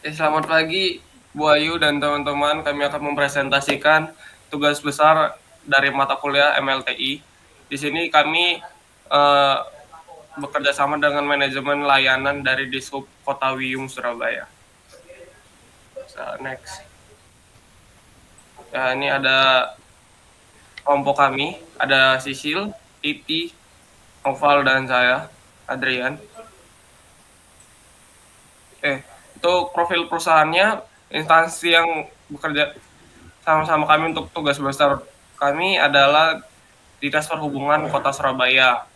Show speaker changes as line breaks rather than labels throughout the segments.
Selamat pagi Bu Ayu dan teman-teman. Kami akan mempresentasikan tugas besar dari mata kuliah MLTI. Di sini kami eh, bekerja sama dengan manajemen layanan dari Dishub Kota Wiyung, Surabaya. Next. Ya, ini ada kelompok kami, ada Sisil, Titi, Oval, dan saya, Adrian. Itu profil perusahaannya, instansi yang bekerja sama-sama kami untuk tugas besar kami adalah Dinas Perhubungan Kota Surabaya.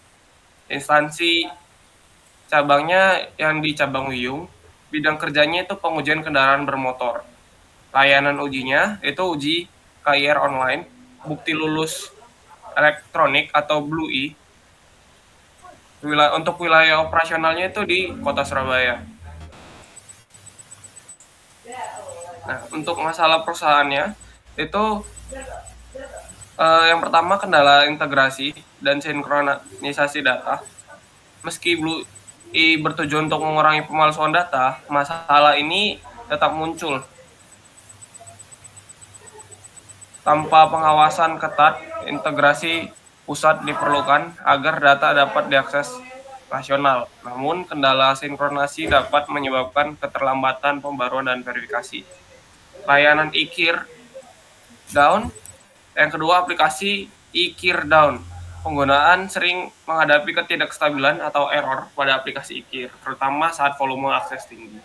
Instansi cabangnya yang di cabang Wiyung, bidang kerjanya itu pengujian kendaraan bermotor. Layanan ujinya itu uji KIR online, bukti lulus elektronik atau Blue E. Untuk wilayah operasionalnya itu di Kota Surabaya. Nah, untuk masalah perusahaannya itu yang pertama kendala integrasi dan sinkronisasi data. Meski Blue I bertujuan untuk mengurangi pemalsuan data, masalah ini tetap muncul. Tanpa pengawasan ketat, integrasi pusat diperlukan agar data dapat diakses nasional. Namun, kendala sinkronasi dapat menyebabkan keterlambatan pembaruan dan verifikasi. Layanan IKIR down. Yang kedua, aplikasi IKIR down. Penggunaan sering menghadapi ketidakstabilan atau error pada aplikasi IKIR, terutama saat volume akses tinggi.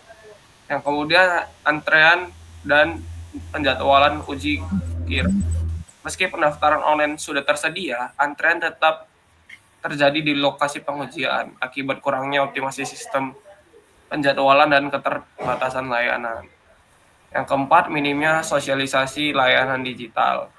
Yang kemudian, antrean dan penjadwalan uji KIR. Meski pendaftaran online sudah tersedia, antrean tetap terjadi di lokasi pengujian akibat kurangnya optimasi sistem penjadwalan dan keterbatasan layanan. Yang keempat, minimnya sosialisasi layanan digital.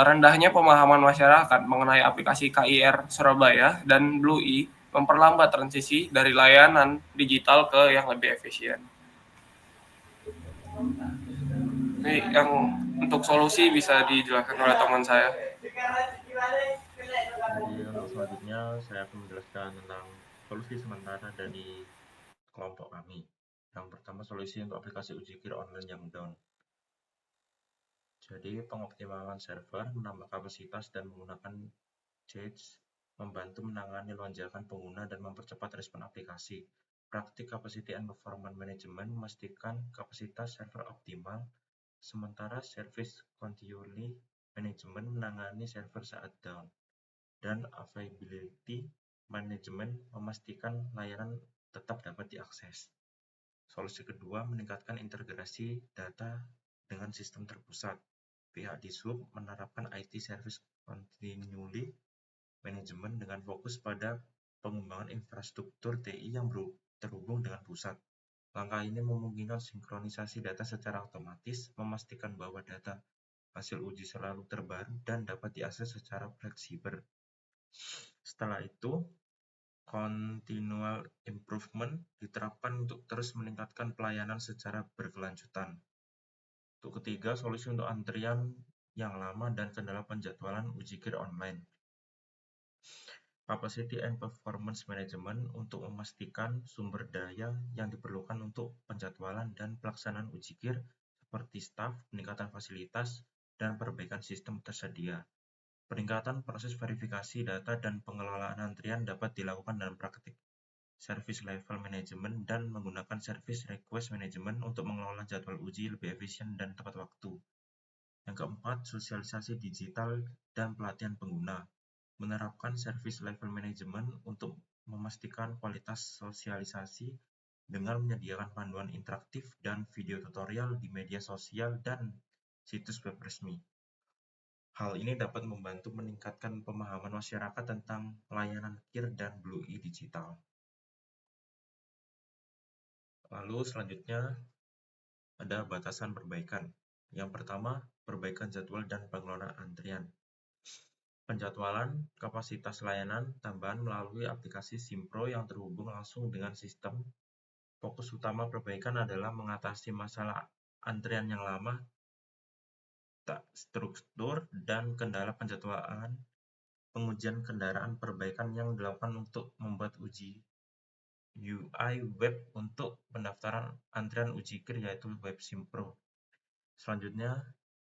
Rendahnya pemahaman masyarakat mengenai aplikasi KIR Surabaya dan Blue E memperlambat transisi dari layanan digital ke yang lebih efisien. Ini yang untuk solusi bisa dijelaskan oleh teman saya.
Jadi untuk selanjutnya saya akan menjelaskan tentang solusi sementara dari kelompok kami. Yang pertama solusi untuk aplikasi uji KIR online yang down. Jadi pengoptimalan server, menambah kapasitas dan menggunakan JAWS membantu menangani lonjakan pengguna dan mempercepat respon aplikasi. Praktik Capacity and Performance Management memastikan kapasitas server optimal, sementara Service Continuity Management menangani server saat down. Dan Availability Management memastikan layanan tetap dapat diakses. Solusi kedua, meningkatkan integrasi data dengan sistem terpusat. Pihak Dishub menerapkan IT Service Continuity Management dengan fokus pada pengembangan infrastruktur TI yang terhubung dengan pusat. Langkah ini memungkinkan sinkronisasi data secara otomatis, memastikan bahwa data hasil uji selalu terbaru dan dapat diakses secara fleksibel. Setelah itu, continual improvement diterapkan untuk terus meningkatkan pelayanan secara berkelanjutan. Untuk ketiga, solusi untuk antrian yang lama dan kendala penjadwalan uji KIR online. Capacity and Performance Management untuk memastikan sumber daya yang diperlukan untuk penjadwalan dan pelaksanaan uji KIR seperti staf, peningkatan fasilitas, dan perbaikan sistem tersedia. Peningkatan proses verifikasi data dan pengelolaan antrian dapat dilakukan dalam praktik Service Level Management dan menggunakan Service Request Management untuk mengelola jadwal uji lebih efisien dan tepat waktu. Yang keempat, sosialisasi digital dan pelatihan pengguna. Menerapkan Service Level Management untuk memastikan kualitas sosialisasi dengan menyediakan panduan interaktif dan video tutorial di media sosial dan situs web resmi. Hal ini dapat membantu meningkatkan pemahaman masyarakat tentang layanan KIR dan Blue E digital. Lalu selanjutnya ada batasan perbaikan. Yang pertama, perbaikan jadwal dan pengelolaan antrian. Penjadwalan kapasitas layanan tambahan melalui aplikasi Simpro yang terhubung langsung dengan sistem. Fokus utama perbaikan adalah mengatasi masalah antrian yang lama, tak struktur, dan kendala penjadwalan pengujian kendaraan perbaikan yang dilakukan untuk membuat uji UI web untuk pendaftaran antrian ujikir yaitu WebSimpro. Selanjutnya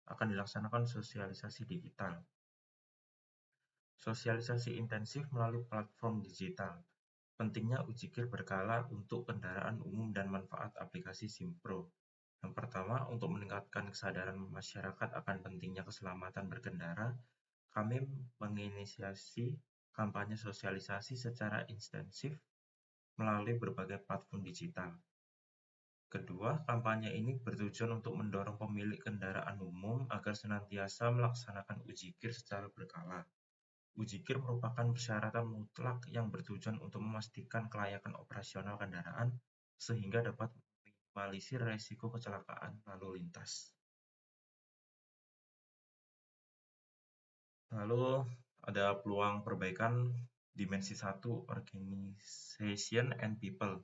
akan dilaksanakan sosialisasi digital. Sosialisasi intensif melalui platform digital. Pentingnya ujikir berkala untuk kendaraan umum dan manfaat aplikasi Simpro. Yang pertama, untuk meningkatkan kesadaran masyarakat akan pentingnya keselamatan berkendara, kami menginisiasi kampanye sosialisasi secara intensif melalui berbagai platform digital. Kedua, kampanye ini bertujuan untuk mendorong pemilik kendaraan umum agar senantiasa melaksanakan ujikir secara berkala. Ujikir merupakan persyaratan mutlak yang bertujuan untuk memastikan kelayakan operasional kendaraan sehingga dapat meminimalisir resiko kecelakaan lalu lintas. Lalu ada peluang perbaikan dimensi 1, Organization and People.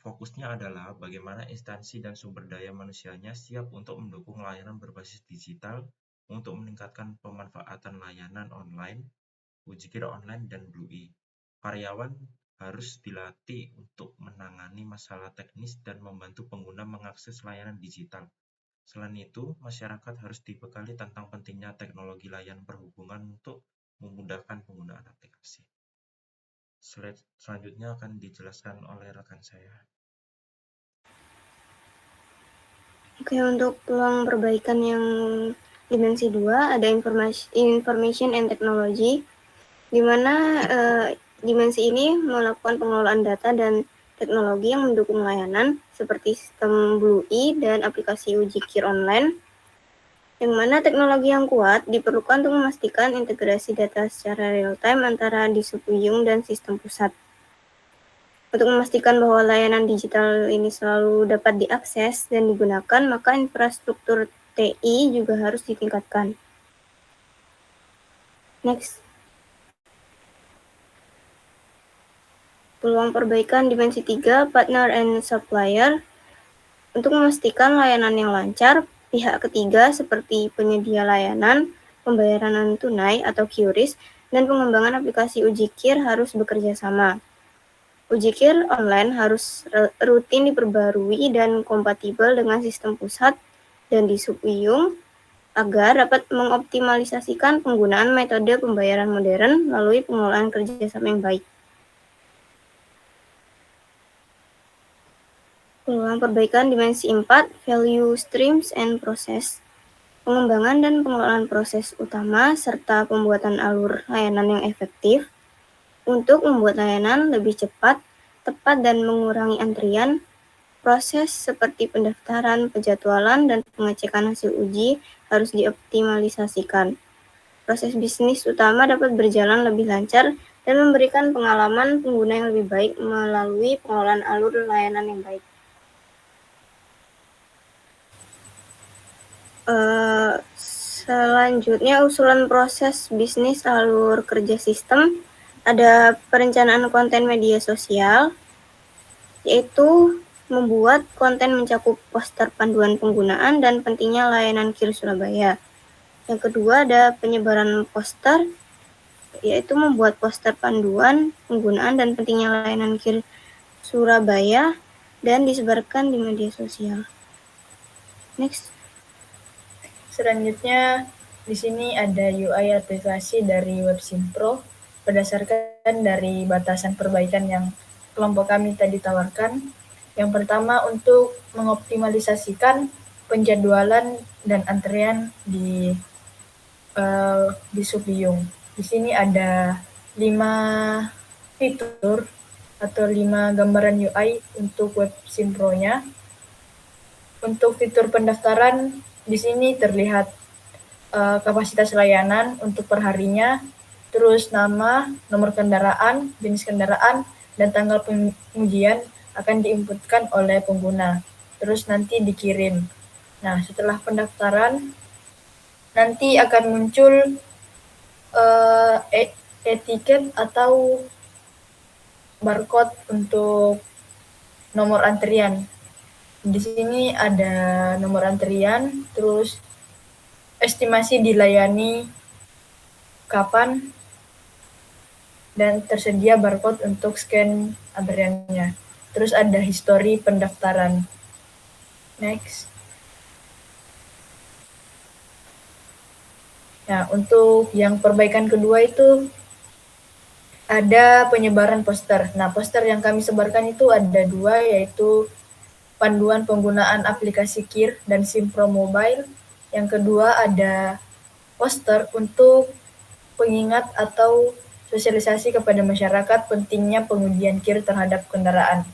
Fokusnya adalah bagaimana instansi dan sumber daya manusianya siap untuk mendukung layanan berbasis digital untuk meningkatkan pemanfaatan layanan online, ujikir online, dan BLUI. Karyawan harus dilatih untuk menangani masalah teknis dan membantu pengguna mengakses layanan digital. Selain itu, masyarakat harus dibekali tentang pentingnya teknologi layanan perhubungan untuk memudahkan penggunaan aplikasi. Slide selanjutnya akan dijelaskan oleh rekan saya.
Oke, untuk peluang perbaikan yang dimensi 2 ada information and technology, di mana dimensi ini melakukan pengelolaan data dan teknologi yang mendukung layanan seperti sistem BLUI dan aplikasi ujikir online, yang mana teknologi yang kuat diperlukan untuk memastikan integrasi data secara real-time antara Disupuyung dan sistem pusat. Untuk memastikan bahwa layanan digital ini selalu dapat diakses dan digunakan, maka infrastruktur TI juga harus ditingkatkan. Next. Peluang perbaikan dimensi 3, partner and supplier. Untuk memastikan layanan yang lancar, pihak ketiga seperti penyedia layanan, pembayaran non-tunai atau QRIS, dan pengembangan aplikasi ujikir harus bekerja sama. Ujikir online harus rutin diperbarui dan kompatibel dengan sistem pusat dan Disupuyung agar dapat mengoptimalisasikan penggunaan metode pembayaran modern melalui pengelolaan kerjasama yang baik. Peluang perbaikan dimensi 4, value streams and process. Pengembangan dan pengelolaan proses utama serta pembuatan alur layanan yang efektif untuk membuat layanan lebih cepat, tepat, dan mengurangi antrian. Proses seperti pendaftaran, penjadwalan, dan pengecekan hasil uji harus dioptimalisasikan. Proses bisnis utama dapat berjalan lebih lancar dan memberikan pengalaman pengguna yang lebih baik melalui pengelolaan alur layanan yang baik. Selanjutnya, usulan proses bisnis alur kerja sistem. Ada perencanaan konten media sosial, yaitu membuat konten mencakup poster panduan penggunaan dan pentingnya layanan KIR Surabaya. Yang kedua ada penyebaran poster, yaitu membuat poster panduan penggunaan dan pentingnya layanan KIR Surabaya dan disebarkan di media sosial. Next.
Selanjutnya di sini ada UI aplikasi dari WebSimpro berdasarkan dari batasan perbaikan yang kelompok kami tadi tawarkan. Yang pertama, untuk mengoptimalisasikan penjadwalan dan antrian di Disupuyung. Di sini ada 5 fitur atau 5 gambaran UI untuk WebSimpro-nya. Untuk fitur pendaftaran, di sini terlihat kapasitas layanan untuk perharinya, terus nama, nomor kendaraan, jenis kendaraan, dan tanggal pengujian akan diinputkan oleh pengguna. Terus nanti dikirim. Nah, setelah pendaftaran, nanti akan muncul etiket atau barcode untuk nomor antrian. Di sini ada nomor antrian, terus estimasi dilayani kapan, dan tersedia barcode untuk scan antriannya. terus ada histori pendaftaran. Next. Nah, untuk yang perbaikan kedua itu ada penyebaran poster. Nah, poster yang kami sebarkan itu ada 2, yaitu panduan penggunaan aplikasi KIR dan Simpro Mobile. Yang kedua ada poster untuk pengingat atau sosialisasi kepada masyarakat pentingnya pengujian KIR terhadap kendaraan.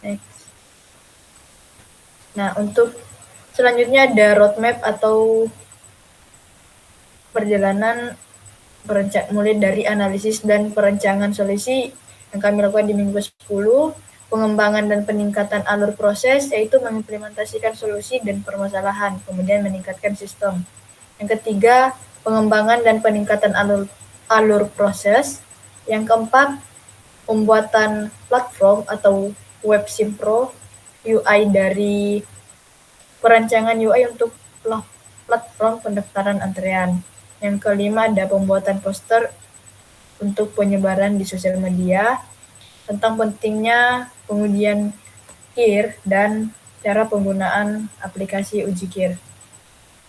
Next. Nah, untuk selanjutnya ada roadmap atau perjalanan mulai dari analisis dan perencanaan solusi yang kami lakukan di minggu 10, pengembangan dan peningkatan alur proses, yaitu mengimplementasikan solusi dan permasalahan, kemudian meningkatkan sistem. Yang ketiga, pengembangan dan peningkatan alur proses. Yang keempat, pembuatan platform atau web simpro UI dari perancangan UI untuk platform pendaftaran antrean. Yang kelima ada pembuatan poster untuk penyebaran di sosial media tentang pentingnya pengujian KIR dan cara penggunaan aplikasi uji KIR.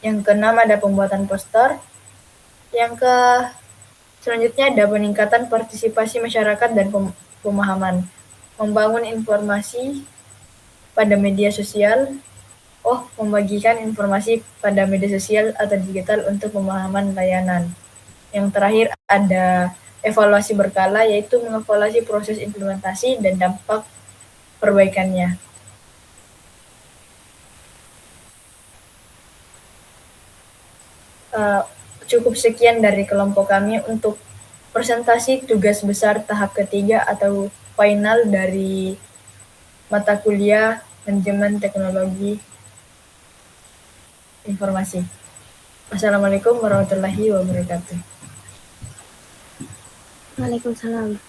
Yang keenam ada pembuatan poster. Selanjutnya ada peningkatan partisipasi masyarakat dan pemahaman. Membangun informasi pada media sosial, membagikan informasi pada media sosial atau digital untuk pemahaman layanan. Yang terakhir ada evaluasi berkala, yaitu mengevaluasi proses implementasi dan dampak perbaikannya. Cukup sekian dari kelompok kami untuk presentasi tugas besar tahap ketiga atau final dari mata kuliah Manajemen Teknologi Informasi. Wassalamualaikum warahmatullahi wabarakatuh.
Waalaikumsalam.